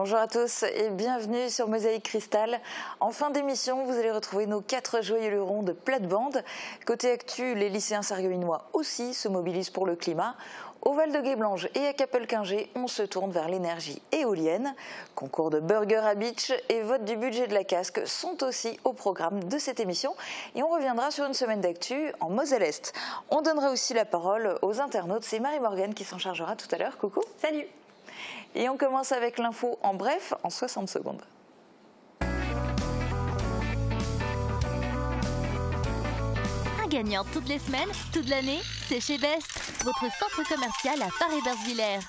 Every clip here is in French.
Bonjour à tous et bienvenue sur Mosaïque Cristal. En fin d'émission, vous allez retrouver nos 4 joyeux lurons de plate-bande. Côté actu, les lycéens sarregueminois aussi se mobilisent pour le climat. Au Val-de-Guéblange et à Capelquingé, on se tourne vers l'énergie éolienne. Concours de burger à beach et vote du budget de la casque sont aussi au programme de cette émission. Et on reviendra sur une semaine d'actu en Moselle-Est. On donnera aussi la parole aux internautes. C'est Marie-Morgane qui s'en chargera tout à l'heure. Coucou. Salut. Et on commence avec l'info en bref, en 60 secondes. Gagnant toutes les semaines, toute l'année, c'est chez Best, votre centre commercial à Paris-Bersvillers.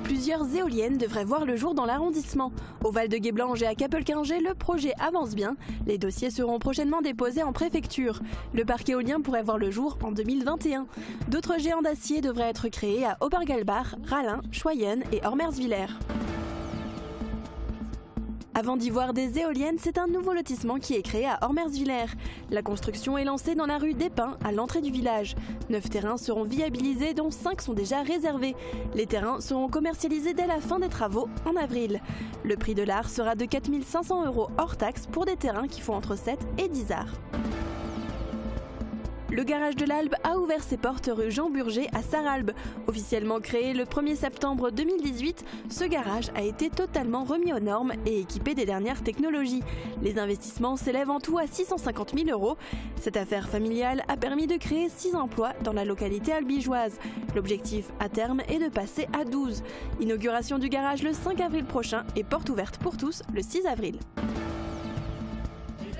Plusieurs éoliennes devraient voir le jour dans l'arrondissement. Au Val-de-Guéblange et à Capelquingé, le projet avance bien. Les dossiers seront prochainement déposés en préfecture. Le parc éolien pourrait voir le jour en 2021. D'autres géants d'acier devraient être créés à Obergalbach, Rallin, Schweyen et Ormersvillers. Avant d'y voir des éoliennes, c'est un nouveau lotissement qui est créé à Ormersvillers. La construction est lancée dans la rue des Pins, à l'entrée du village. 9 terrains seront viabilisés, dont 5 sont déjà réservés. Les terrains seront commercialisés dès la fin des travaux, en avril. Le prix de l'art sera de 4 500 € hors taxe pour des terrains qui font entre 7 et 10 arts. Le garage de l'Albe a ouvert ses portes rue Jean Burger à Sarralbe. Officiellement créé le 1er septembre 2018, ce garage a été totalement remis aux normes et équipé des dernières technologies. Les investissements s'élèvent en tout à 650 000 €. Cette affaire familiale a permis de créer 6 emplois dans la localité albigeoise. L'objectif à terme est de passer à 12. Inauguration du garage le 5 avril prochain et porte ouverte pour tous le 6 avril.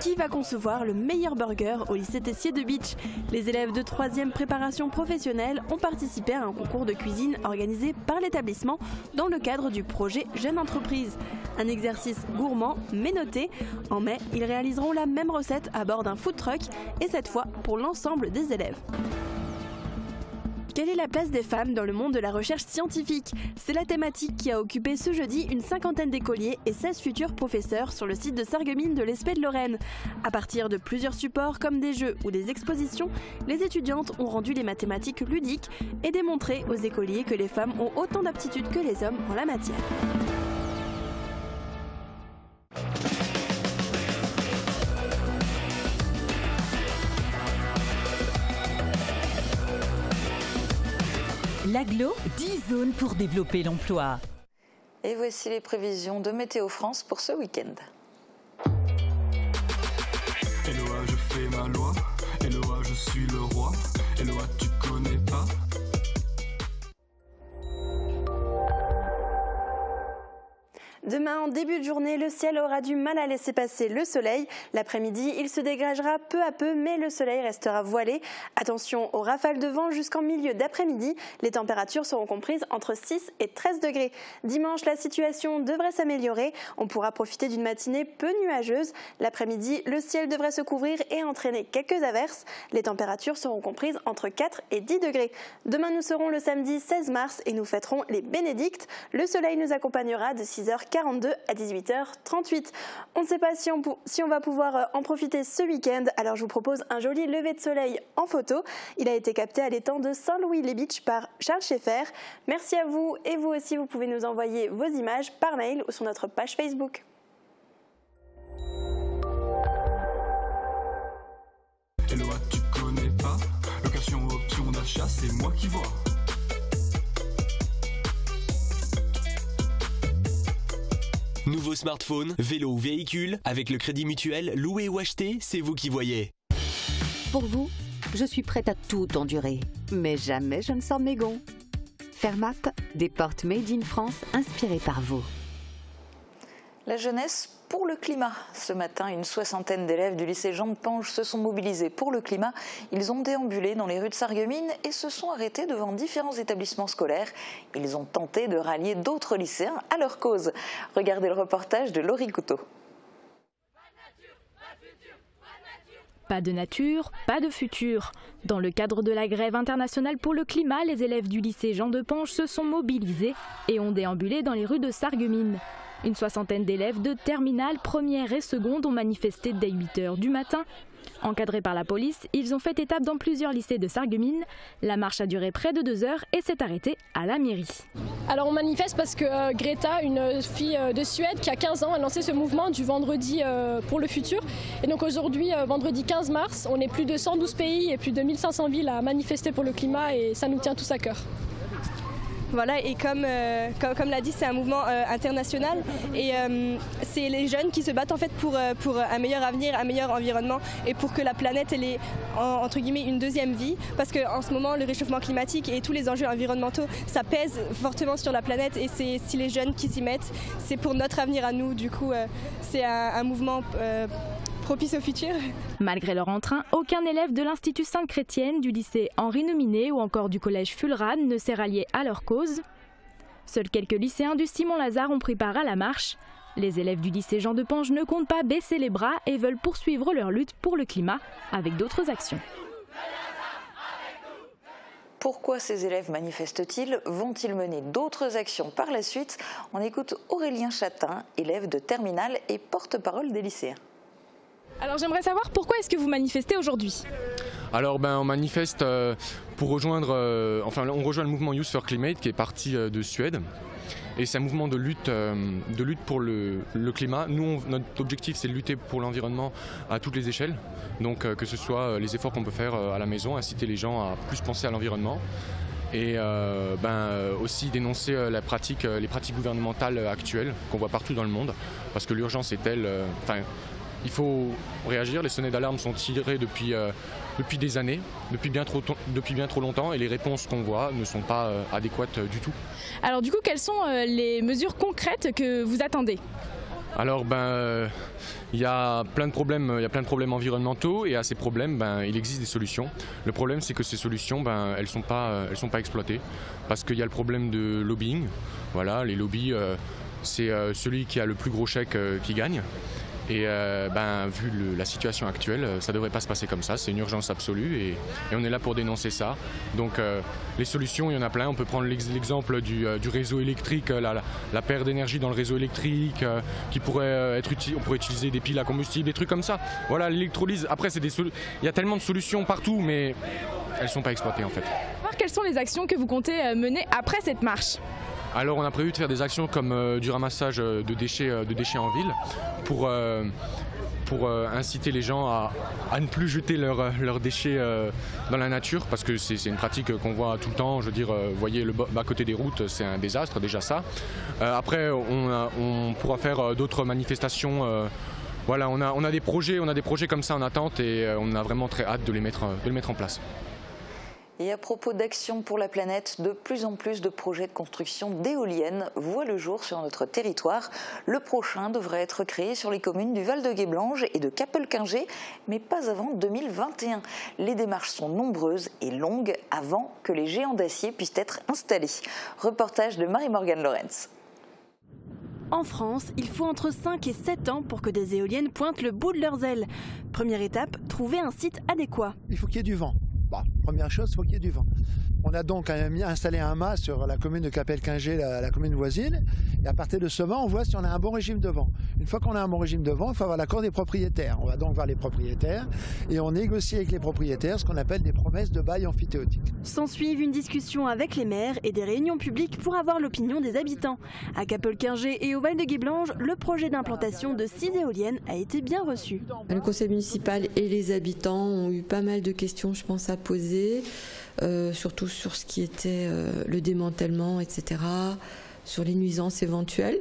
Qui va concevoir le meilleur burger au lycée Tessier de Beach? Les élèves de 3e préparation professionnelle ont participé à un concours de cuisine organisé par l'établissement dans le cadre du projet Jeune Entreprise. Un exercice gourmand mais noté. En mai, ils réaliseront la même recette à bord d'un food truck et cette fois pour l'ensemble des élèves. Quelle est la place des femmes dans le monde de la recherche scientifique? C'est la thématique qui a occupé ce jeudi une 50aine d'écoliers et 16 futurs professeurs sur le site de Sarreguemines de l'Espée de Lorraine. À partir de plusieurs supports comme des jeux ou des expositions, les étudiantes ont rendu les mathématiques ludiques et démontré aux écoliers que les femmes ont autant d'aptitudes que les hommes en la matière. L'Agglo, 10 zones pour développer l'emploi. Et voici les prévisions de Météo France pour ce week-end. Eloa, je fais ma loi. Eloa, je suis le roi. Eloa, tu connais pas. Demain, en début de journée, le ciel aura du mal à laisser passer le soleil. L'après-midi, il se dégagera peu à peu, mais le soleil restera voilé. Attention aux rafales de vent jusqu'en milieu d'après-midi. Les températures seront comprises entre 6 et 13 degrés. Dimanche, la situation devrait s'améliorer. On pourra profiter d'une matinée peu nuageuse. L'après-midi, le ciel devrait se couvrir et entraîner quelques averses. Les températures seront comprises entre 4 et 10 degrés. Demain, nous serons le samedi 16 mars et nous fêterons les bénédictes. Le soleil nous accompagnera de 6h42 à 18h38. On ne sait pas si on va pouvoir en profiter ce week-end, alors je vous propose un joli lever de soleil en photo. Il a été capté à l'étang de Saint-Louis-les-Beach par Charles Schaeffer. Merci à vous et vous aussi, vous pouvez nous envoyer vos images par mail ou sur notre page Facebook. Eloa, tu connais pas. Location, option d'achat, c'est moi qui vois. Nouveau smartphone, vélo ou véhicule, avec le Crédit Mutuel, louer ou acheter, c'est vous qui voyez. Pour vous, je suis prête à tout endurer, mais jamais je ne sors de mes gonds. Fermat, des portes made in France inspirées par vous. La jeunesse pour le climat. Ce matin, une 60aine d'élèves du lycée Jean de Pange se sont mobilisés pour le climat. Ils ont déambulé dans les rues de Sarreguemines et se sont arrêtés devant différents établissements scolaires. Ils ont tenté de rallier d'autres lycéens à leur cause. Regardez le reportage de Laurie Couteau. Pas de nature, pas de futur. Dans le cadre de la grève internationale pour le climat, les élèves du lycée Jean de Pange se sont mobilisés et ont déambulé dans les rues de Sarreguemines. Une soixantaine d'élèves de terminale, première et seconde ont manifesté dès 8 h du matin. Encadrés par la police, ils ont fait étape dans plusieurs lycées de Sarreguemines. La marche a duré près de 2 heures et s'est arrêtée à la mairie. Alors on manifeste parce que Greta, une fille de Suède qui a 15 ans, a lancé ce mouvement du vendredi pour le futur. Et donc aujourd'hui, vendredi 15 mars, on est plus de 112 pays et plus de 1500 villes à manifester pour le climat et ça nous tient tous à cœur. Voilà, et comme l'a dit, c'est un mouvement international et c'est les jeunes qui se battent en fait pour un meilleur avenir, un meilleur environnement et pour que la planète elle ait entre guillemets une deuxième vie, parce qu'en ce moment le réchauffement climatique et tous les enjeux environnementaux ça pèse fortement sur la planète et c'est si les jeunes qui s'y mettent, c'est pour notre avenir à nous. Du coup c'est un mouvement propice au futur. Malgré leur entrain, aucun élève de l'Institut Sainte-Chrétienne, du lycée Henri Nominé ou encore du collège Fulrad ne s'est rallié à leur cause. Seuls quelques lycéens du Simon-Lazare ont pris part à la marche. Les élèves du lycée Jean de Pange ne comptent pas baisser les bras et veulent poursuivre leur lutte pour le climat avec d'autres actions. Pourquoi ces élèves manifestent-ils? Vont-ils mener d'autres actions par la suite? On écoute Aurélien Chatin, élève de terminale et porte-parole des lycéens. Alors j'aimerais savoir pourquoi est-ce que vous manifestez aujourd'hui? Alors on manifeste pour rejoindre, on rejoint le mouvement Youth for Climate qui est parti de Suède. Et c'est un mouvement de lutte pour le climat. Nous, notre objectif, c'est de lutter pour l'environnement à toutes les échelles. Donc que ce soit les efforts qu'on peut faire à la maison, inciter les gens à plus penser à l'environnement. Et aussi dénoncer les pratiques gouvernementales actuelles qu'on voit partout dans le monde. Parce que l'urgence est telle... il faut réagir, les sonnettes d'alarme sont tirées depuis des années, depuis bien trop longtemps et les réponses qu'on voit ne sont pas adéquates du tout. Alors du coup, quelles sont les mesures concrètes que vous attendez? Alors il y a plein de problèmes environnementaux et à ces problèmes il existe des solutions. Le problème c'est que ces solutions elles sont pas exploitées parce qu'il y a le problème de lobbying. Voilà, les lobbies c'est celui qui a le plus gros chèque qui gagne. Et vu la situation actuelle, ça ne devrait pas se passer comme ça, c'est une urgence absolue et on est là pour dénoncer ça. Donc les solutions, il y en a plein, on peut prendre l'exemple du réseau électrique, la perte d'énergie dans le réseau électrique, qui pourrait être utile, on pourrait utiliser des piles à combustible, des trucs comme ça. Voilà, l'électrolyse, après il y a tellement de solutions partout, mais elles ne sont pas exploitées en fait. Quelles sont les actions que vous comptez mener après cette marche? Alors on a prévu de faire des actions comme du ramassage de déchets en ville pour inciter les gens à ne plus jeter leurs déchets dans la nature parce que c'est une pratique qu'on voit tout le temps. Je veux dire, vous voyez le bas côté des routes, c'est un désastre déjà ça. Après on pourra faire d'autres manifestations. Voilà, on a des projets comme ça en attente et on a vraiment très hâte de les mettre en place. Et à propos d'actions pour la planète, de plus en plus de projets de construction d'éoliennes voient le jour sur notre territoire. Le prochain devrait être créé sur les communes du Val-de-Guéblange et de Capelquingé, mais pas avant 2021. Les démarches sont nombreuses et longues avant que les géants d'acier puissent être installés. Reportage de Marie-Morgane Lorenz. En France, il faut entre 5 et 7 ans pour que des éoliennes pointent le bout de leurs ailes. Première étape, trouver un site adéquat. Il faut qu'il y ait du vent. Première chose, il faut qu'il y ait du vent. On a donc installé un mât sur la commune de Capelquingé, la commune voisine. Et à partir de ce vent, on voit si on a un bon régime de vent. Une fois qu'on a un bon régime de vent, il faut avoir l'accord des propriétaires. On va donc voir les propriétaires et on négocie avec les propriétaires ce qu'on appelle des promesses de bail amphithéotique. S'ensuivent une discussion avec les maires et des réunions publiques pour avoir l'opinion des habitants. À Capelquingé et au Val-de-Guéblange, le projet d'implantation de 6 éoliennes a été bien reçu. Le conseil municipal et les habitants ont eu pas mal de questions, je pense, à poser. Surtout sur ce qui était le démantèlement, etc., sur les nuisances éventuelles.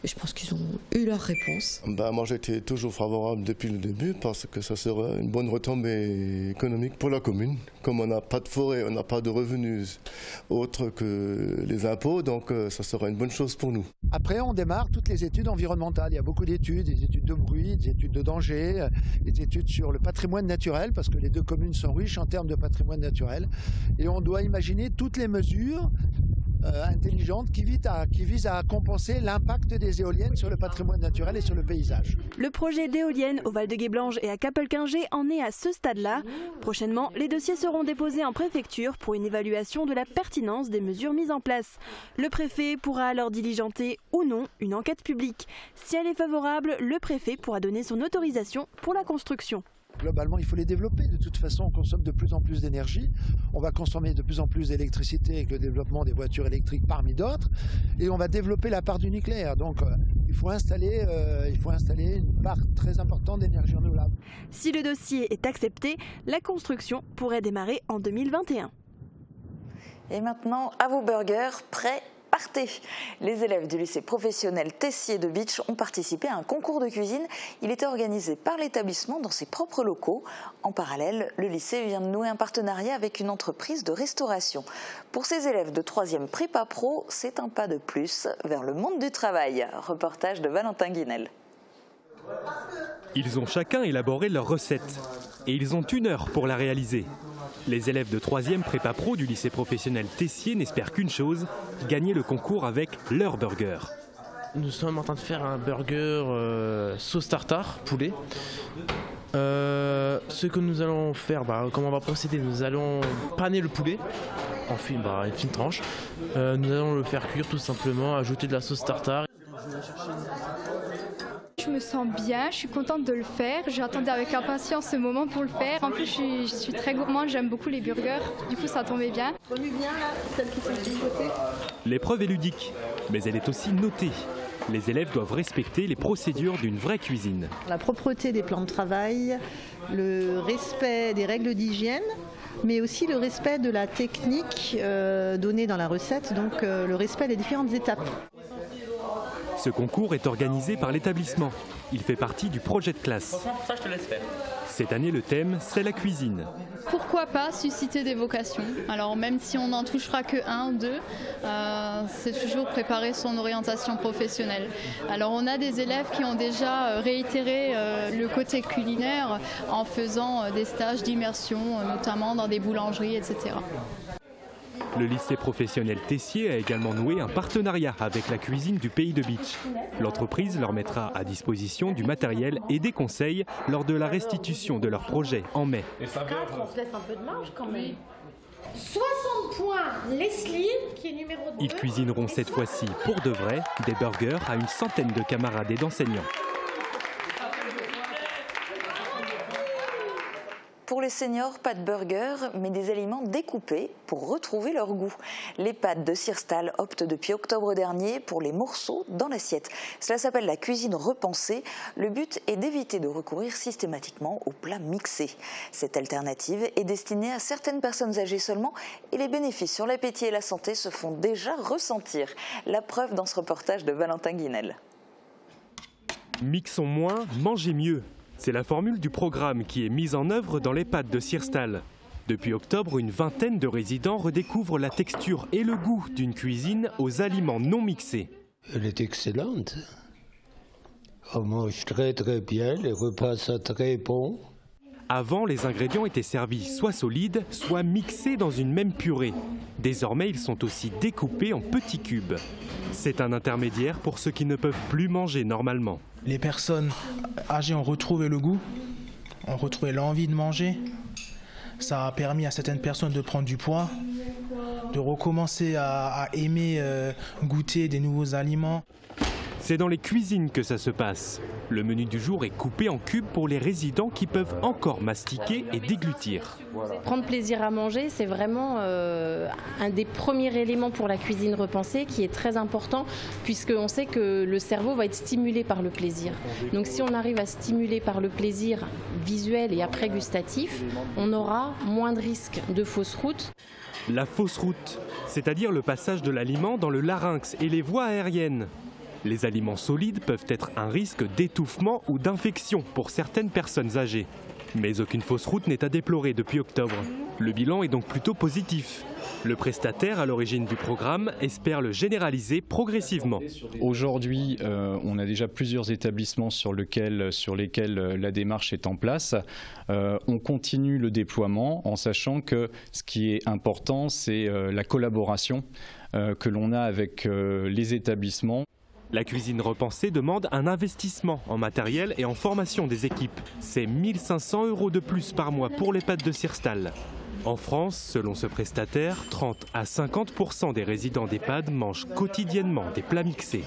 Et je pense qu'ils ont eu leur réponse. Moi j'étais toujours favorable depuis le début parce que ça serait une bonne retombée économique pour la commune. Comme on n'a pas de forêt, on n'a pas de revenus autres que les impôts, donc ça serait une bonne chose pour nous. Après on démarre toutes les études environnementales. Il y a beaucoup d'études, des études de bruit, des études de danger, des études sur le patrimoine naturel parce que les deux communes sont riches en termes de patrimoine naturel. Et on doit imaginer toutes les mesures intelligente qui vise à compenser l'impact des éoliennes sur le patrimoine naturel et sur le paysage. Le projet d'éoliennes au Val-de-Guéblange et à Capelquingé en est à ce stade-là. Prochainement, les dossiers seront déposés en préfecture pour une évaluation de la pertinence des mesures mises en place. Le préfet pourra alors diligenter ou non une enquête publique. Si elle est favorable, le préfet pourra donner son autorisation pour la construction. Globalement, il faut les développer. De toute façon, on consomme de plus en plus d'énergie. On va consommer de plus en plus d'électricité avec le développement des voitures électriques parmi d'autres. Et on va développer la part du nucléaire. Donc, il faut installer une part très importante d'énergie renouvelable. Si le dossier est accepté, la construction pourrait démarrer en 2021. Et maintenant, à vos burgers, prêts. Partez! Les élèves du lycée professionnel Tessier de Bitche ont participé à un concours de cuisine. Il était organisé par l'établissement dans ses propres locaux. En parallèle, le lycée vient de nouer un partenariat avec une entreprise de restauration. Pour ces élèves de 3e prépa pro, c'est un pas de plus vers le monde du travail. Reportage de Valentin Guinel. Ils ont chacun élaboré leur recette et ils ont 1 heure pour la réaliser. Les élèves de 3e prépa pro du lycée professionnel Tessier n'espèrent qu'une chose, gagner le concours avec leur burger. Nous sommes en train de faire un burger sauce tartare, poulet. Ce que nous allons faire, comment on va procéder, nous allons paner le poulet en une fine tranche. Nous allons le faire cuire tout simplement, ajouter de la sauce tartare. Je me sens bien, je suis contente de le faire. J'attendais avec impatience ce moment pour le faire. En plus, je suis très gourmande, j'aime beaucoup les burgers. Du coup, ça tombait bien. L'épreuve est ludique, mais elle est aussi notée. Les élèves doivent respecter les procédures d'une vraie cuisine. La propreté des plans de travail, le respect des règles d'hygiène, mais aussi le respect de la technique donnée dans la recette, donc le respect des différentes étapes. Ce concours est organisé par l'établissement. Il fait partie du projet de classe. Ça, je te laisse faire. Cette année, le thème, c'est la cuisine. Pourquoi pas susciter des vocations? Alors même si on n'en touchera que 1 ou 2, c'est toujours préparer son orientation professionnelle. Alors on a des élèves qui ont déjà réitéré le côté culinaire en faisant des stages d'immersion, notamment dans des boulangeries, etc. Le lycée professionnel Tessier a également noué un partenariat avec la cuisine du pays de Bitche. L'entreprise leur mettra à disposition du matériel et des conseils lors de la restitution de leur projet en mai. On se laisse un peu de marge quand même. 60 points, Leslie, qui est numéro 2. Ils cuisineront cette fois-ci pour de vrai des burgers à une centaine de camarades et d'enseignants. Pour les seniors, pas de burger, mais des aliments découpés pour retrouver leur goût. Les pâtes de Sirstal optent depuis octobre dernier pour les morceaux dans l'assiette. Cela s'appelle la cuisine repensée. Le but est d'éviter de recourir systématiquement aux plats mixés. Cette alternative est destinée à certaines personnes âgées seulement et les bénéfices sur l'appétit et la santé se font déjà ressentir. La preuve dans ce reportage de Valentin Guinel. Mixons moins, mangez mieux. C'est la formule du programme qui est mise en œuvre dans les pâtes de Sirstal. Depuis octobre, une vingtaine de résidents redécouvrent la texture et le goût d'une cuisine aux aliments non mixés. Elle est excellente. On mange très très bien, les repas sont très bons. Avant, les ingrédients étaient servis soit solides, soit mixés dans une même purée. Désormais, ils sont aussi découpés en petits cubes. C'est un intermédiaire pour ceux qui ne peuvent plus manger normalement. Les personnes âgées ont retrouvé le goût, ont retrouvé l'envie de manger. Ça a permis à certaines personnes de prendre du poids, de recommencer à aimer goûter des nouveaux aliments. C'est dans les cuisines que ça se passe. Le menu du jour est coupé en cubes pour les résidents qui peuvent encore mastiquer et déglutir. Prendre plaisir à manger, c'est vraiment un des premiers éléments pour la cuisine repensée qui est très important puisqu'on sait que le cerveau va être stimulé par le plaisir. Donc si on arrive à stimuler par le plaisir visuel et après gustatif, on aura moins de risques de fausse route. La fausse route, c'est-à-dire le passage de l'aliment dans le larynx et les voies aériennes. Les aliments solides peuvent être un risque d'étouffement ou d'infection pour certaines personnes âgées. Mais aucune fausse route n'est à déplorer depuis octobre. Le bilan est donc plutôt positif. Le prestataire à l'origine du programme espère le généraliser progressivement. Aujourd'hui, on a déjà plusieurs établissements sur lesquels la démarche est en place. On continue le déploiement en sachant que ce qui est important, c'est la collaboration que l'on a avec les établissements. La cuisine repensée demande un investissement en matériel et en formation des équipes. C'est 1 500 € de plus par mois pour les pâtes de Sirstal. En France, selon ce prestataire, 30 à 50% des résidents d'EHPAD mangent quotidiennement des plats mixés.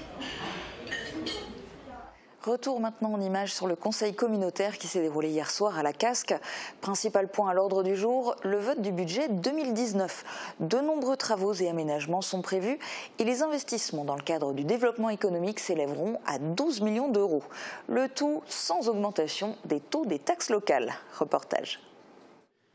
Retour maintenant en images sur le conseil communautaire qui s'est déroulé hier soir à la Casque. Principal point à l'ordre du jour, le vote du budget 2019. De nombreux travaux et aménagements sont prévus et les investissements dans le cadre du développement économique s'élèveront à 12 millions d'euros. Le tout sans augmentation des taux des taxes locales. Reportage.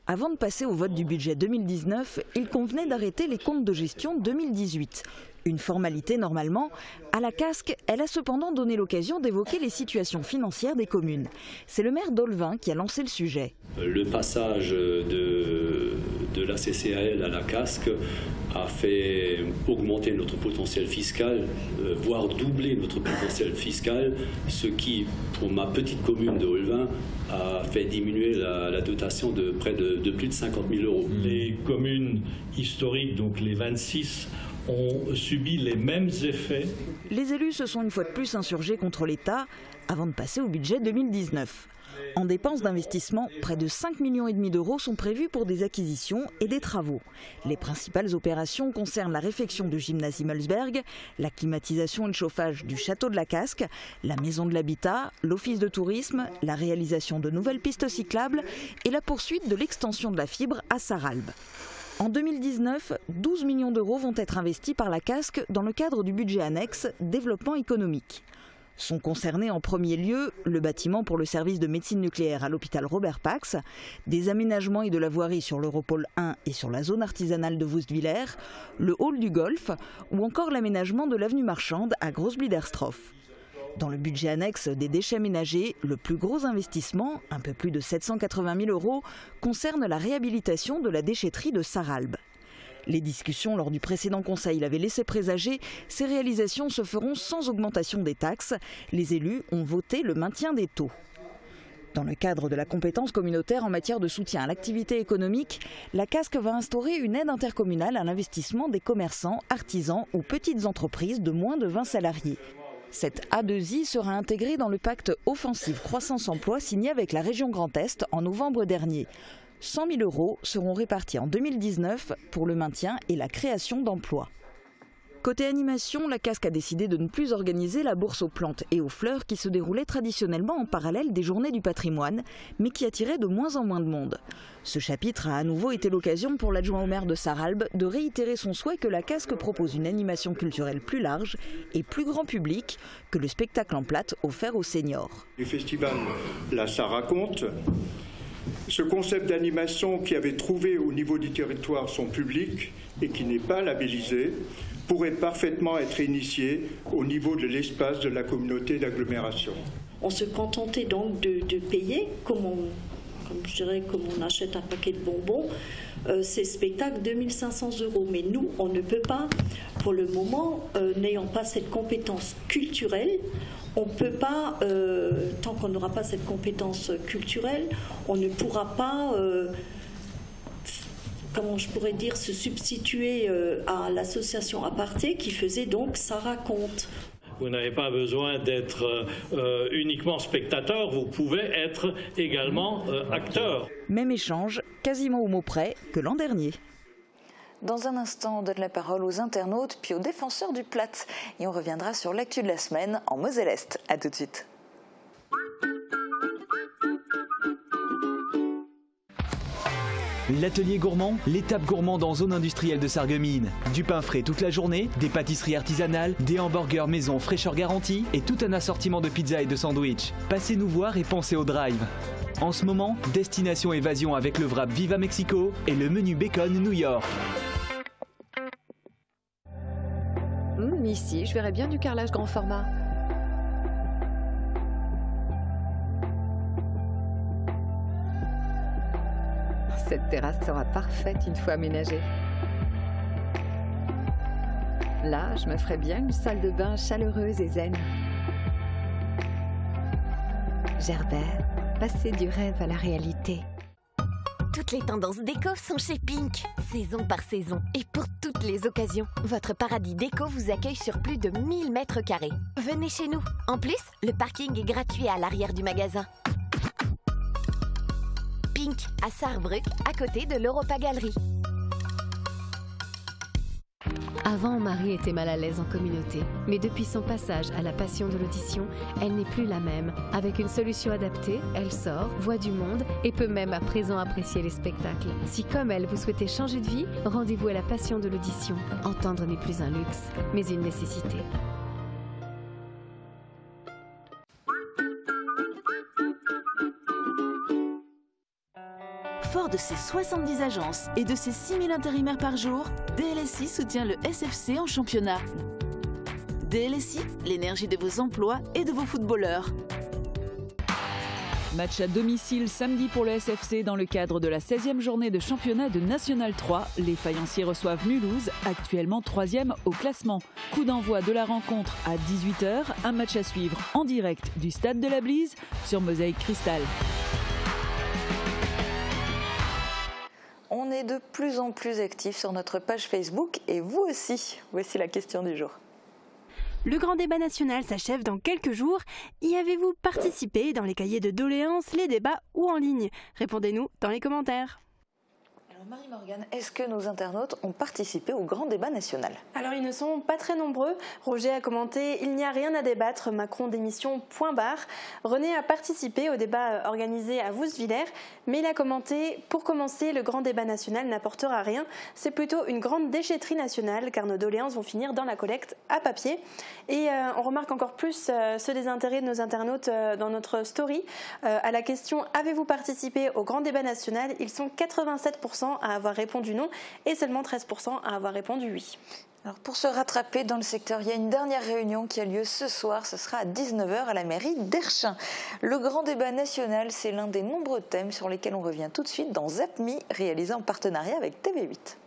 Avant de passer au vote du budget 2019, il convenait d'arrêter les comptes de gestion 2018. Une formalité normalement. À la Casque, elle a cependant donné l'occasion d'évoquer les situations financières des communes. C'est le maire d'Olvin qui a lancé le sujet. Le passage de la CCAL à la Casque a fait augmenter notre potentiel fiscal, voire doubler notre potentiel fiscal, ce qui, pour ma petite commune de Olvin, a fait diminuer la dotation de près de plus de 50 000 €. Les communes historiques, donc les 26, ont subi les mêmes effets. Les élus se sont une fois de plus insurgés contre l'État avant de passer au budget 2019. En dépenses d'investissement, près de 5,5 millions d'euros sont prévus pour des acquisitions et des travaux. Les principales opérations concernent la réfection du gymnase Himmelsberg, la climatisation et le chauffage du château de la Casque, la maison de l'habitat, l'office de tourisme, la réalisation de nouvelles pistes cyclables et la poursuite de l'extension de la fibre à Sarralbe. En 2019, 12 millions d'euros vont être investis par la Casque dans le cadre du budget annexe développement économique. Sont concernés en premier lieu le bâtiment pour le service de médecine nucléaire à l'hôpital Robert Pax, des aménagements et de la voirie sur l'Europole 1 et sur la zone artisanale de Woestwiller, le hall du golf ou encore l'aménagement de l'avenue Marchande à Großbliederstroff. Dans le budget annexe des déchets ménagers, le plus gros investissement, un peu plus de 780 000 €, concerne la réhabilitation de la déchetterie de Sarralbe. Les discussions lors du précédent conseil l'avaient laissé présager, ces réalisations se feront sans augmentation des taxes. Les élus ont voté le maintien des taux. Dans le cadre de la compétence communautaire en matière de soutien à l'activité économique, la Casque va instaurer une aide intercommunale à l'investissement des commerçants, artisans ou petites entreprises de moins de 20 salariés. Cette A2I sera intégrée dans le pacte Offensive Croissance Emploi signé avec la région Grand Est en novembre dernier. 100 000 € seront répartis en 2019 pour le maintien et la création d'emplois. Côté animation, la Casque a décidé de ne plus organiser la bourse aux plantes et aux fleurs qui se déroulait traditionnellement en parallèle des journées du patrimoine, mais qui attirait de moins en moins de monde. Ce chapitre a à nouveau été l'occasion pour l'adjoint au maire de Sarralbe de réitérer son souhait que la Casque propose une animation culturelle plus large et plus grand public que le spectacle en plate offert aux seniors. Le festival là, ça raconte. Ce concept d'animation qui avait trouvé au niveau du territoire son public et qui n'est pas labellisé pourrait parfaitement être initié au niveau de l'espace de la communauté d'agglomération. On se contentait donc de payer, comme on achète un paquet de bonbons, ces spectacles 2 500 €. Mais nous, on ne peut pas, pour le moment, n'ayant pas cette compétence culturelle, on ne peut pas, tant qu'on n'aura pas cette compétence culturelle, on ne pourra pas, comment je pourrais dire, se substituer à l'association Aparté qui faisait donc Ça raconte. Vous n'avez pas besoin d'être uniquement spectateur, vous pouvez être également acteur. Même échange, quasiment au mot près que l'an dernier. Dans un instant, on donne la parole aux internautes puis aux défenseurs du Platt. Et on reviendra sur l'actu de la semaine en Moselle-Est. A tout de suite. L'atelier gourmand, l'étape gourmande en zone industrielle de Sarreguemines. Du pain frais toute la journée, des pâtisseries artisanales, des hamburgers maison fraîcheur garantie et tout un assortiment de pizzas et de sandwichs. Passez nous voir et pensez au drive. En ce moment, destination évasion avec le wrap Viva Mexico et le menu bacon New York. Ici, je verrais bien du carrelage grand format. Cette terrasse sera parfaite une fois aménagée. Là, je me ferais bien une salle de bain chaleureuse et zen. Gerbert, passer du rêve à la réalité. Toutes les tendances déco sont chez Pink, saison par saison et pour toutes les occasions. Votre paradis déco vous accueille sur plus de 1000 mètres carrés. Venez chez nous. En plus, le parking est gratuit à l'arrière du magasin. Pink, à Sarrebruck, à côté de l'Europa Gallery. Avant, Marie était mal à l'aise en communauté, mais depuis son passage à la passion de l'audition, elle n'est plus la même. Avec une solution adaptée, elle sort, voit du monde et peut même à présent apprécier les spectacles. Si comme elle, vous souhaitez changer de vie, rendez-vous à la passion de l'audition. Entendre n'est plus un luxe, mais une nécessité. Fort de ses 70 agences et de ses 6000 intérimaires par jour, DLSI soutient le SFC en championnat. DLSI, l'énergie de vos emplois et de vos footballeurs. Match à domicile samedi pour le SFC dans le cadre de la 16e journée de championnat de National 3. Les faïenciers reçoivent Mulhouse, actuellement 3e au classement. Coup d'envoi de la rencontre à 18 h, un match à suivre en direct du Stade de la Blise sur Mosaïque Cristal. On est de plus en plus actifs sur notre page Facebook et vous aussi. Voici la question du jour. Le grand débat national s'achève dans quelques jours. Y avez-vous participé dans les cahiers de doléances, les débats ou en ligne? Répondez-nous dans les commentaires. Alors Marie-Morgane, est-ce que nos internautes ont participé au grand débat national? Alors ils ne sont pas très nombreux. Roger a commenté « Il n'y a rien à débattre, Macron démission, point barre ». René a participé au débat organisé à Woustviller, mais il a commenté « Pour commencer, le grand débat national n'apportera rien. C'est plutôt une grande déchetterie nationale, car nos doléances vont finir dans la collecte à papier ». Et on remarque encore plus ce désintérêt de nos internautes dans notre story. À la question « Avez-vous participé au grand débat national ?», ils sont 87% à avoir répondu non et seulement 13% à avoir répondu oui. Alors pour se rattraper dans le secteur, il y a une dernière réunion qui a lieu ce soir, ce sera à 19 h à la mairie d'Erchin. Le grand débat national, c'est l'un des nombreux thèmes sur lesquels on revient tout de suite dans ZapMe, réalisé en partenariat avec TV8.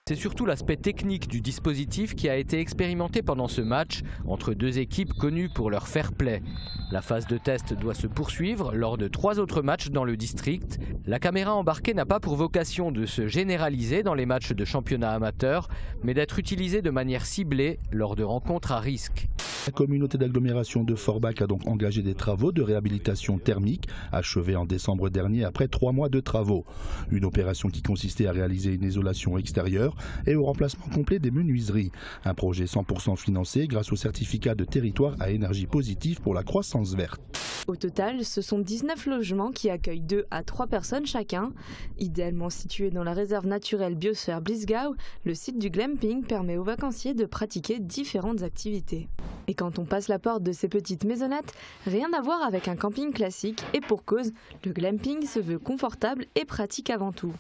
C'est surtout l'aspect technique du dispositif qui a été expérimenté pendant ce match entre deux équipes connues pour leur fair play. La phase de test doit se poursuivre lors de 3 autres matchs dans le district. La caméra embarquée n'a pas pour vocation de se généraliser dans les matchs de championnat amateur, mais d'être utilisée de manière ciblée lors de rencontres à risque. La communauté d'agglomération de Forbach a donc engagé des travaux de réhabilitation thermique achevés en décembre dernier après 3 mois de travaux. Une opération qui consistait à réaliser une isolation extérieure et au remplacement complet des menuiseries. Un projet 100% financé grâce au certificat de territoire à énergie positive pour la croissance verte. Au total, ce sont 19 logements qui accueillent 2 à 3 personnes chacun. Idéalement situés dans la réserve naturelle Biosphère Bliesgau, le site du glamping permet aux vacanciers de pratiquer différentes activités. Et quand on passe la porte de ces petites maisonnettes, rien à voir avec un camping classique et pour cause, le glamping se veut confortable et pratique avant tout.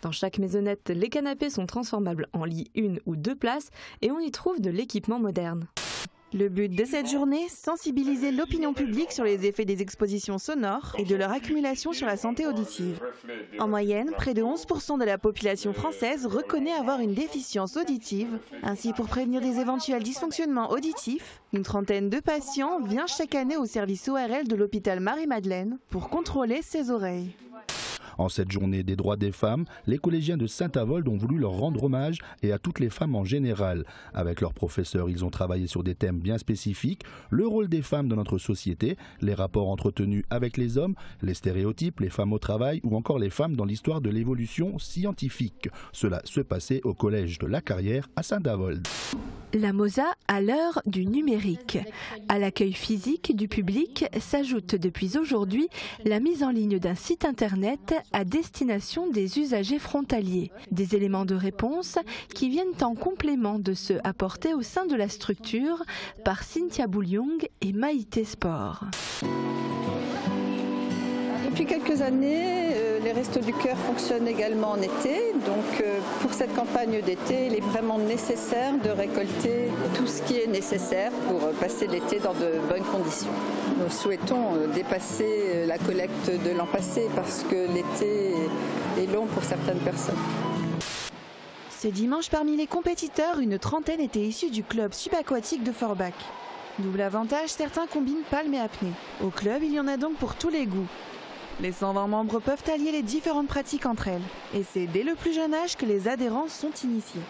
Dans chaque maisonnette, les canapés sont transformables en lit 1 ou 2 places et on y trouve de l'équipement moderne. Le but de cette journée, sensibiliser l'opinion publique sur les effets des expositions sonores et de leur accumulation sur la santé auditive. En moyenne, près de 11% de la population française reconnaît avoir une déficience auditive. Ainsi, pour prévenir des éventuels dysfonctionnements auditifs, une trentaine de patients vient chaque année au service ORL de l'hôpital Marie-Madeleine pour contrôler ses oreilles. En cette journée des droits des femmes, les collégiens de Saint-Avold ont voulu leur rendre hommage et à toutes les femmes en général. Avec leurs professeurs, ils ont travaillé sur des thèmes bien spécifiques, le rôle des femmes dans notre société, les rapports entretenus avec les hommes, les stéréotypes, les femmes au travail ou encore les femmes dans l'histoire de l'évolution scientifique. Cela se passait au collège de la Carrière à Saint-Avold. La MOSA à l'heure du numérique. À l'accueil physique du public s'ajoute depuis aujourd'hui la mise en ligne d'un site internet à destination des usagers frontaliers. Des éléments de réponse qui viennent en complément de ceux apportés au sein de la structure par Cynthia Bouliong et Maïté Sport. Depuis quelques années, les Restos du Cœur fonctionnent également en été. Donc pour cette campagne d'été, il est vraiment nécessaire de récolter tout ce qui est nécessaire pour passer l'été dans de bonnes conditions. Nous souhaitons dépasser la collecte de l'an passé parce que l'été est long pour certaines personnes. Ce dimanche, parmi les compétiteurs, une trentaine étaient issus du club subaquatique de Forbach. Double avantage, certains combinent palme et apnée. Au club, il y en a donc pour tous les goûts. Les 120 membres peuvent allier les différentes pratiques entre elles. Et c'est dès le plus jeune âge que les adhérents sont initiés.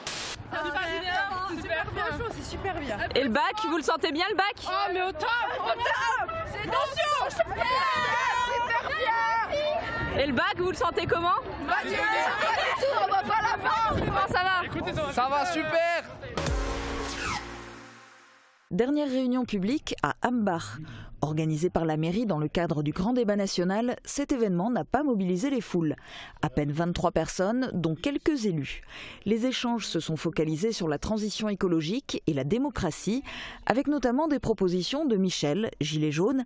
C'est super bien. Et le bac, vous le sentez bien le bac? Oh mais au top, c'est attention, super bien. Et le bac, vous le sentez comment? On va pas la voir. Comment ça va? Ça va super. Dernière réunion publique à Hambach. Organisé par la mairie dans le cadre du grand débat national, cet événement n'a pas mobilisé les foules. À peine 23 personnes, dont quelques élus. Les échanges se sont focalisés sur la transition écologique et la démocratie, avec notamment des propositions de Michel, gilet jaune,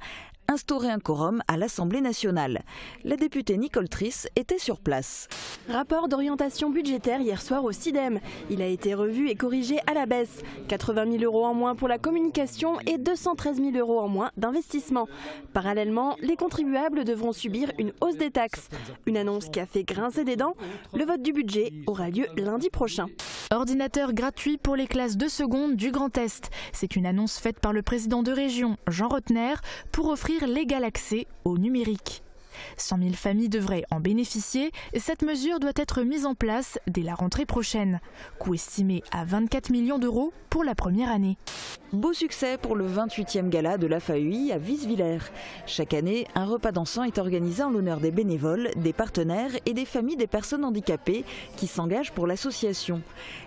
instaurer un quorum à l'Assemblée nationale. La députée Nicole Triss était sur place. Rapport d'orientation budgétaire hier soir au CIDEM. Il a été revu et corrigé à la baisse. 80 000 € en moins pour la communication et 213 000 € en moins d'investissement. Parallèlement, les contribuables devront subir une hausse des taxes. Une annonce qui a fait grincer des dents. Le vote du budget aura lieu lundi prochain. Ordinateur gratuit pour les classes de seconde du Grand Est. C'est une annonce faite par le président de région, Jean Rotner, pour offrir l'égal accès au numérique. 100 000 familles devraient en bénéficier et cette mesure doit être mise en place dès la rentrée prochaine. Coût estimé à 24 millions d'euros pour la première année. Beau succès pour le 28e gala de la FAEI à Wieswiller. Chaque année, un repas dansant est organisé en l'honneur des bénévoles, des partenaires et des familles des personnes handicapées qui s'engagent pour l'association.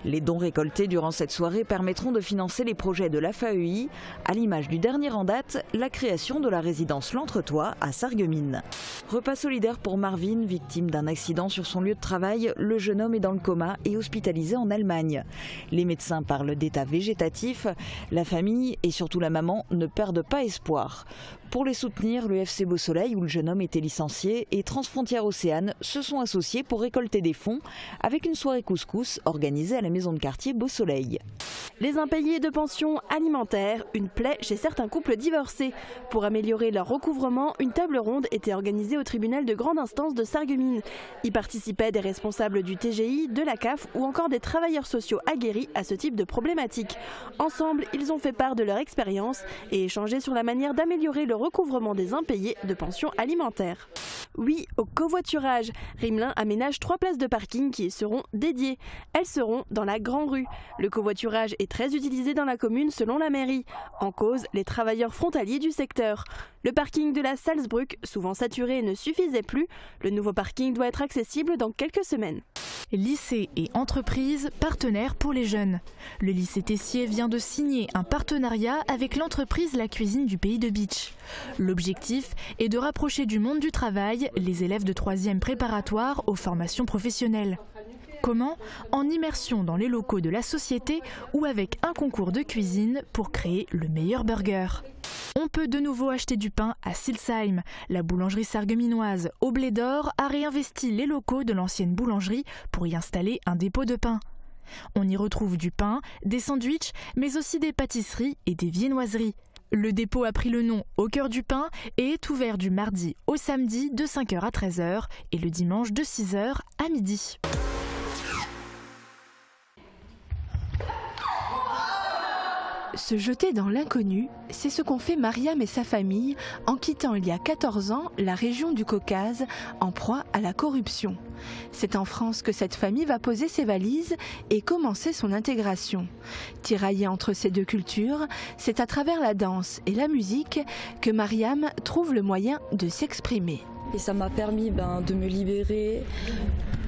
Les dons récoltés durant cette soirée permettront de financer les projets de la FAEI, à l'image du dernier en date, la création de la résidence L'Entretoit à Sarreguemines. Repas solidaire pour Marvin, victime d'un accident sur son lieu de travail. Le jeune homme est dans le coma et hospitalisé en Allemagne. Les médecins parlent d'état végétatif. La famille et surtout la maman ne perdent pas espoir. Pour les soutenir, le FC Beau Soleil, où le jeune homme était licencié, et Transfrontières Océane se sont associés pour récolter des fonds avec une soirée couscous organisée à la maison de quartier Beau Soleil. Les impayés de pensions alimentaires, une plaie chez certains couples divorcés. Pour améliorer leur recouvrement, une table ronde était organisée au tribunal de grande instance de Sarreguemines. Y participaient des responsables du TGI, de la CAF ou encore des travailleurs sociaux aguerris à ce type de problématique. Ensemble, ils ont fait part de leur expérience et échangé sur la manière d'améliorer le recouvrement des impayés de pensions alimentaires. Oui, au covoiturage. Rimelin aménage 3 places de parking qui y seront dédiées. Elles seront dans la Grande Rue. Le covoiturage est très utilisé dans la commune selon la mairie. En cause, les travailleurs frontaliers du secteur. Le parking de la Salzbrück, souvent saturé, ne suffisait plus. Le nouveau parking doit être accessible dans quelques semaines. Lycée et entreprises, partenaires pour les jeunes. Le lycée Tessier vient de signer un partenariat avec l'entreprise La Cuisine du Pays de Bitche. L'objectif est de rapprocher du monde du travail les élèves de 3e préparatoire aux formations professionnelles. Comment? En immersion dans les locaux de la société ou avec un concours de cuisine pour créer le meilleur burger. On peut de nouveau acheter du pain à Silsheim. La boulangerie sarregueminoise au Blé d'Or a réinvesti les locaux de l'ancienne boulangerie pour y installer un dépôt de pain. On y retrouve du pain, des sandwichs, mais aussi des pâtisseries et des viennoiseries. Le dépôt a pris le nom Au cœur du pain et est ouvert du mardi au samedi de 5h à 13h et le dimanche de 6h à midi. Se jeter dans l'inconnu, c'est ce qu'ont fait Mariam et sa famille en quittant il y a 14 ans la région du Caucase en proie à la corruption. C'est en France que cette famille va poser ses valises et commencer son intégration. Tiraillée entre ces deux cultures, c'est à travers la danse et la musique que Mariam trouve le moyen de s'exprimer. Et ça m'a permis de me libérer,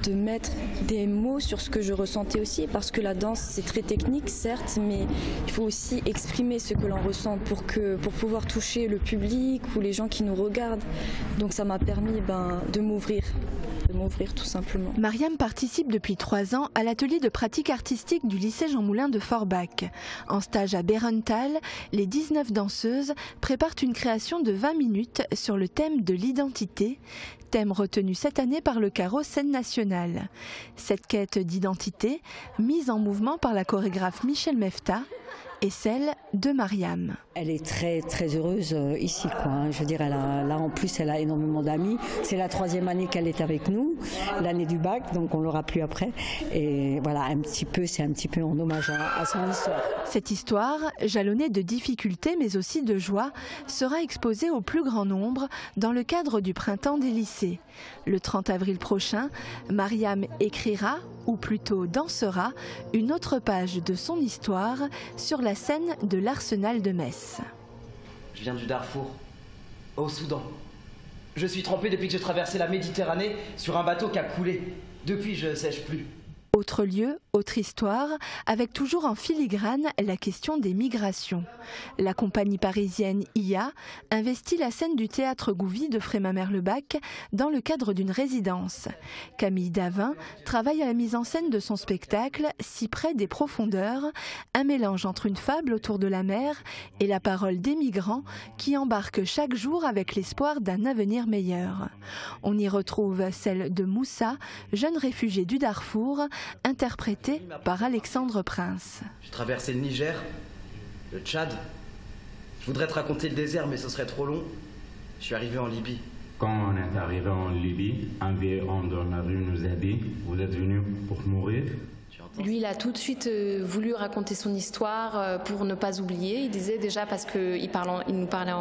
de mettre des mots sur ce que je ressentais aussi, parce que la danse c'est très technique certes, mais il faut aussi exprimer ce que l'on ressent pour pouvoir toucher le public ou les gens qui nous regardent. Donc ça m'a permis de m'ouvrir M'ouvrir tout simplement. Mariam participe depuis 3 ans à l'atelier de pratique artistique du lycée Jean Moulin de Forbach. En stage à Bérenthal, les 19 danseuses préparent une création de 20 minutes sur le thème de l'identité, thème retenu cette année par le Carreau Scène Nationale. Cette quête d'identité, mise en mouvement par la chorégraphe Michel Mefta, et celle de Mariam. Elle est très heureuse ici, quoi. Je veux dire, là en plus, elle a énormément d'amis. C'est la 3e année qu'elle est avec nous, l'année du bac, donc on l'aura plus après. Et voilà, c'est un petit peu en hommage à son histoire. Cette histoire, jalonnée de difficultés mais aussi de joie, sera exposée au plus grand nombre dans le cadre du Printemps des lycées. Le 30 avril prochain, Mariam écrira, ou plutôt dansera, une autre page de son histoire sur la scène de l'Arsenal de Metz. Je viens du Darfour, au Soudan. Je suis trempé depuis que j'ai traversé la Méditerranée sur un bateau qui a coulé. Depuis, je ne sèche plus. Autre lieu, autre histoire, avec toujours en filigrane la question des migrations. La compagnie parisienne IA investit la scène du théâtre Gouvy de Frémin-Merlebac dans le cadre d'une résidence. Camille Davin travaille à la mise en scène de son spectacle Si près des profondeurs, un mélange entre une fable autour de la mer et la parole des migrants qui embarquent chaque jour avec l'espoir d'un avenir meilleur. On y retrouve celle de Moussa, jeune réfugié du Darfour, interprété par Alexandre Prince. J'ai traversé le Niger, le Tchad. Je voudrais te raconter le désert, mais ce serait trop long. Je suis arrivé en Libye. Quand on est arrivé en Libye, un vieil homme dans la rue nous a dit « Vous êtes venu pour mourir ?» Lui, il a tout de suite voulu raconter son histoire pour ne pas oublier. Il disait déjà parce qu'il nous parlait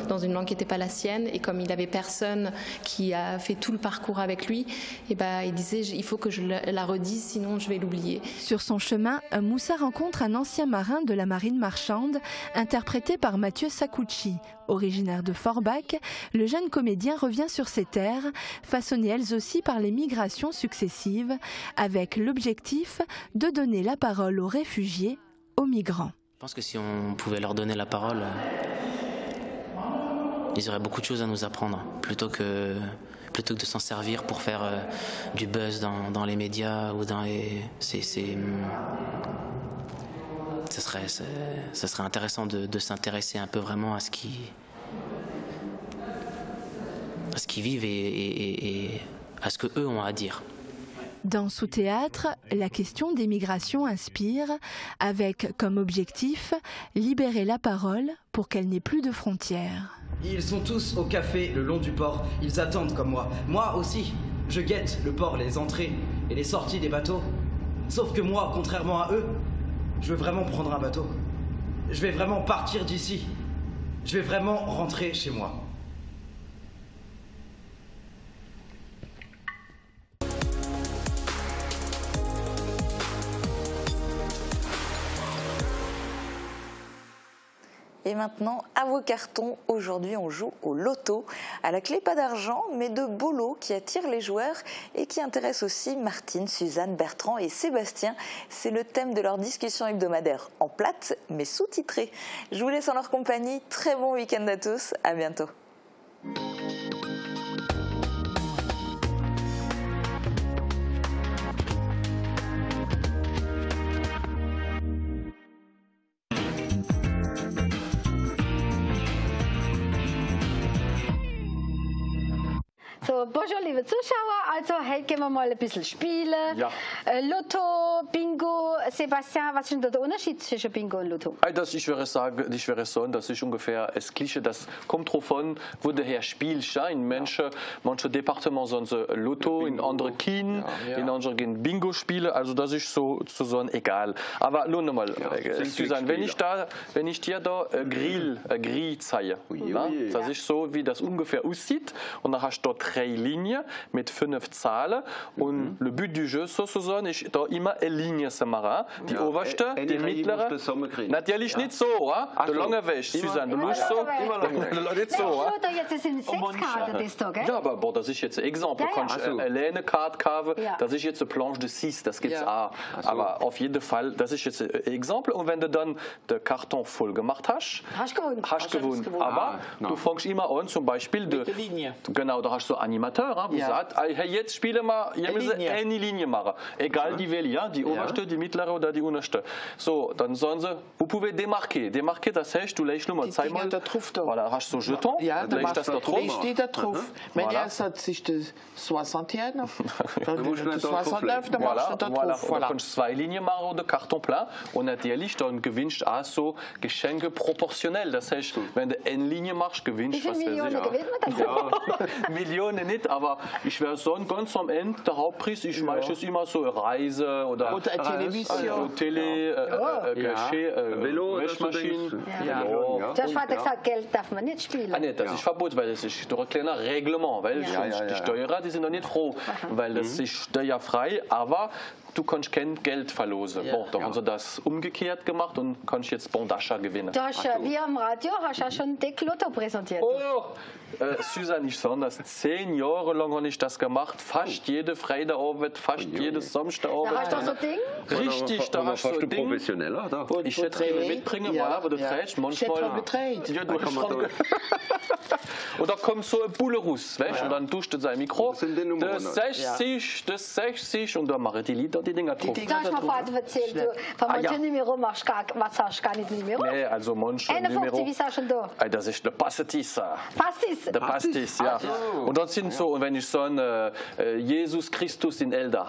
dans une langue qui n'était pas la sienne, et comme il n'avait personne qui a fait tout le parcours avec lui, et il disait il faut que je la redise, sinon je vais l'oublier. Sur son chemin, Moussa rencontre un ancien marin de la marine marchande, interprété par Mathieu Sakuchi. Originaire de Forbach, le jeune comédien revient sur ses terres, façonnées elles aussi par les migrations successives, avec l'objectif de donner la parole aux réfugiés, aux migrants. Je pense que si on pouvait leur donner la parole, ils auraient beaucoup de choses à nous apprendre, plutôt que de s'en servir pour faire du buzz dans les médias ou dans les... Ce serait intéressant de s'intéresser un peu vraiment à ce qu'ils vivent et à ce qu'eux ont à dire. Dans Sous Théâtre, la question des migrations inspire, avec comme objectif libérer la parole pour qu'elle n'ait plus de frontières. Ils sont tous au café le long du port, ils attendent comme moi. Moi aussi, je guette le port, les entrées et les sorties des bateaux. Sauf que moi, contrairement à eux, je veux vraiment prendre un bateau. Je vais vraiment partir d'ici. Je vais vraiment rentrer chez moi. Et maintenant, à vos cartons, aujourd'hui on joue au loto. À la clé, pas d'argent, mais de beaux lots qui attirent les joueurs et qui intéressent aussi Martine, Suzanne, Bertrand et Sébastien. C'est le thème de leur discussion hebdomadaire en plate, mais sous-titrée. Je vous laisse en leur compagnie. Très bon week-end à tous. À bientôt. So, bonjour liebe Zuschauer, also heute gehen wir mal ein bisschen spielen. Ja. Lotto, Bingo. Sebastian, was ist denn der Unterschied zwischen Bingo und Lotto? Ich würde sagen, das ist ungefähr das Gleiche. Das kommt darauf an, wo der Herr spielt. In manche Departements sind sie Lotto, in andere Kien, in andere gehen Bingo spielen. Also das ist sozusagen egal. Aber nur nochmal, Susanne, wenn ich dir da Grill zeige, das ist so, wie das ungefähr aussieht. Und dann hast du dort 3 Linien mit 5 Zahlen. Und le but du jeu, sozusagen, ist da immer eine Linie zu machen. Die oberste, die mittlere. Natürlich nicht so, der lange Weg, Susanne. Du musst so, nicht so. Jetzt sind 6 Karten, das da, gell? Ja, aber das ist jetzt ein Exempel. Du kannst eine Karte kaufen. Das ist jetzt eine Planche de 6, das gibt es auch. Aber auf jeden Fall, das ist jetzt ein Exempel. Und wenn du dann den Karton voll gemacht hast, hast du gewonnen. Aber du fängst immer an, zum Beispiel, genau, da hast du so Animal Animateur, vous sagt, hey, jetzt spielen wir, ihr müsst eine Linie machen. Egal die welche, ja, die oberste, die mittlere oder die unterste. So, dann sagen sie, vous pouvez démarquer. Démarquer, das heißt, du legst nur mal zweimal. Voilà, hast du so Jeton, ja, dann legst das da drauf. Steht da drauf. Wenn er sagt, sich das 61, dann 69, dann machst du da drauf. Und dann kannst du 2 Linien machen oder Karton plein. Und natürlich, dann gewinnst du auch so Geschenke proportionell. Das heißt, wenn du eine Linie machst, gewinnst du, was weiß ich. Millionen gewinnt man dann? Ja, Millionen nicht, aber ich wäre so ganz am Ende der Hauptpreis, ich meistens immer so eine Reise oder eine Television, Tele, Velo, Waschmaschine. Das war gesagt, Geld darf man nicht spielen. Ah, nicht, das ist verboten, weil das ist durch ein kleiner Reglement, weil die Steuerer, die sind noch nicht froh, weil das ist steuerfrei, aber du kannst kein Geld verlosen. Ja. Bon, da haben sie das umgekehrt gemacht und kannst jetzt Bondascha gewinnen. Wir am Radio hast ja schon dick Lotto präsentiert. Oh, Susanne, ich sage das, 10 Jahre lang habe ich das gemacht. Fast jede Freitagabend, fast jedes Samstagabend. Da hast du doch so ein Ding? Richtig, da hast du so ein Ding. Professioneller, da. Ich hätte mitbringen, wo du trägst. Manchmal. Ja, du hast und da kommt so ein Bulle raus, weißt du, und dann tust du sein Mikro. Das 60, und dann mache ich die Lieder, die Dinger drauf. Da hast du noch weiter erzählt, du von manchen Numero machst was hast du gar nicht Numero? Nee, also manche Numero. Wie sagst du denn da? Das ist der Pastis. Pastis? Der Pastis, ja. Und dann sind so, und wenn ich so Jesus Christus in Elda.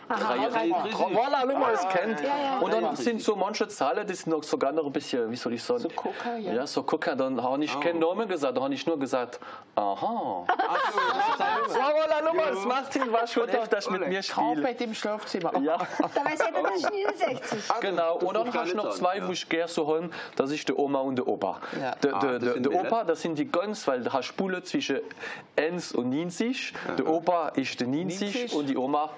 Voilà, wenn man es kennt. Und dann sind so manche Zahlen, die sind noch sogar noch ein bisschen, wie soll ich sagen? So Coca, ja. Ja, so Coca. Dann habe ich keinen Namen gesagt, dann habe ich nur gesagt, aha. Voilà, das Martin war schon da, dass mit mir spielt. Bei dem Schlafzimmer. Ja. Da weiß jeder, das ist 69. Genau, und dann hast du noch 2, wo ich gerne so habe, das ist der Oma und der Opa. Der Opa, das sind die ganz, weil du hast Spule zwischen 1 und 90. Der Opa ist der 90 und die Oma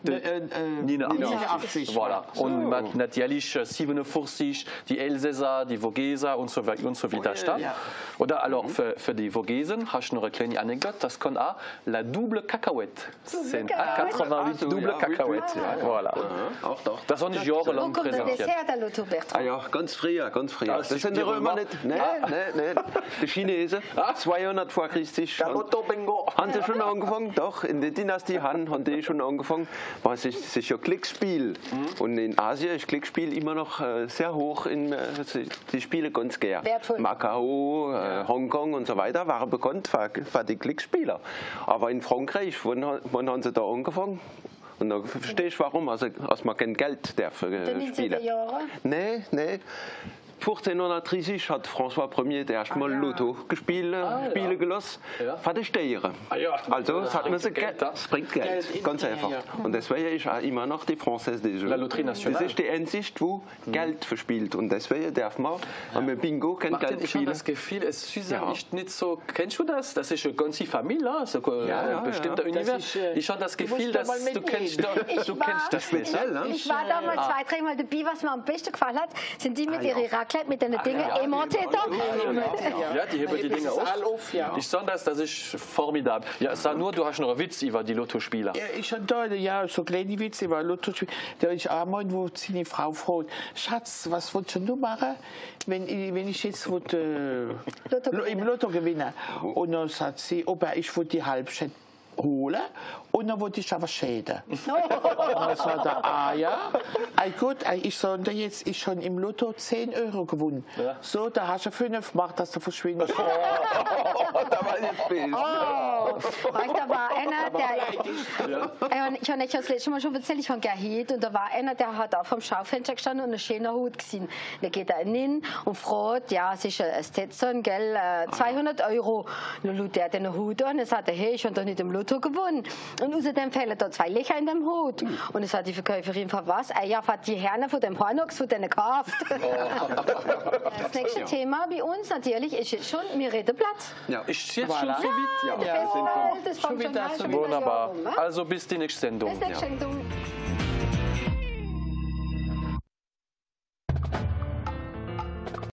89. Voilà. Und natürlich 47, die Elsässer, die Vogeser und so weiter. Oder alors für die Vogesen hast du noch eine kleine Anekdote, das kann auch la double cacahuète. C'est 88 double cacahuète. Voilà. Das habe ich jahrelang präsentiert. Ja, ganz früher. Das sind die Römer nicht. Nein. Die Chinesen, 200 vor Christus. Haben sie schon angefangen? Doch, in der Dynastie Han haben die schon angefangen. Es ist ja Glücksspiel. Und in Asien ist Glücksspiel immer noch sehr hoch. Die spielen ganz gern. Macau, Hongkong und so weiter waren bekannt für die Glücksspieler. Aber in Frankreich, wann haben sie da angefangen? Und da verstehe ich warum, als man kein Geld darf spielen. Nein. 1530 hat François Ier das erste Mal Lotto gespielt gelassen. Für die Steuern. Also hat man es bringt Geld. Ganz einfach. Und deswegen ist auch immer noch die Française des Jeux. Das ist die einzige, wo Geld verspielt. Und deswegen darf man mit Bingo kein Geld spielen. Ich habe das Gefühl, es ist nicht so. Kennst du das? Das ist eine ganze Familie, so ein bestimmter Univers. Ich habe das Gefühl, dass du kennst das nicht. Ich war damals 2-3 Mal dabei, was mir am besten gefallen hat, sind die mit ihren Raclette, mit den Dingen Emotäter. Ja, die heben die Dinge auf. Ich sage das ist formidabel. Ja, sag nur, du hast noch einen Witz über die Lottospieler. Ja, ich habe da so kleine Witze über Lottospieler. Da ist einmal, wo seine Frau fragt, Schatz, was willst du machen, wenn ich jetzt im Lotto gewinne? Und dann sagt sie, Opa, ich will die Halbzeit holen und dann wollte ich aber schäden. Und dann sagt er, ja, gut, ich sage jetzt, ich schon im Lotto 10 Euro gewonnen. Ja. So, da hast du 5 gemacht, dass du verschwindest. Da war jetzt viel. Da war einer, der, ich habe nicht das letzte Mal schon erzählt, ich habe gehielt und da war einer, der hat auch vom Schaufenster gestanden und einen schönen Hut gesehen. Da geht er hin und fragt, ja, es ist ein Stetson, gell, 200 Euro. Dann schaut er den Hut an und sagt, hey, ich habe doch nicht im Lotto gewonnen. Und außerdem fehlen da 2 Löcher in dem Hut. Und dann sagt die Verkäuferin, für was? Ja, für die Herne von dem Hornox, von denen gekauft. Das nächste Thema bei uns natürlich ist jetzt schon, wir reden Platz. Ja, ist jetzt schon so weit? Ja, das fängt schon an. Wunderbar. Also bis die nächste Sendung. Bis nächste Sendung.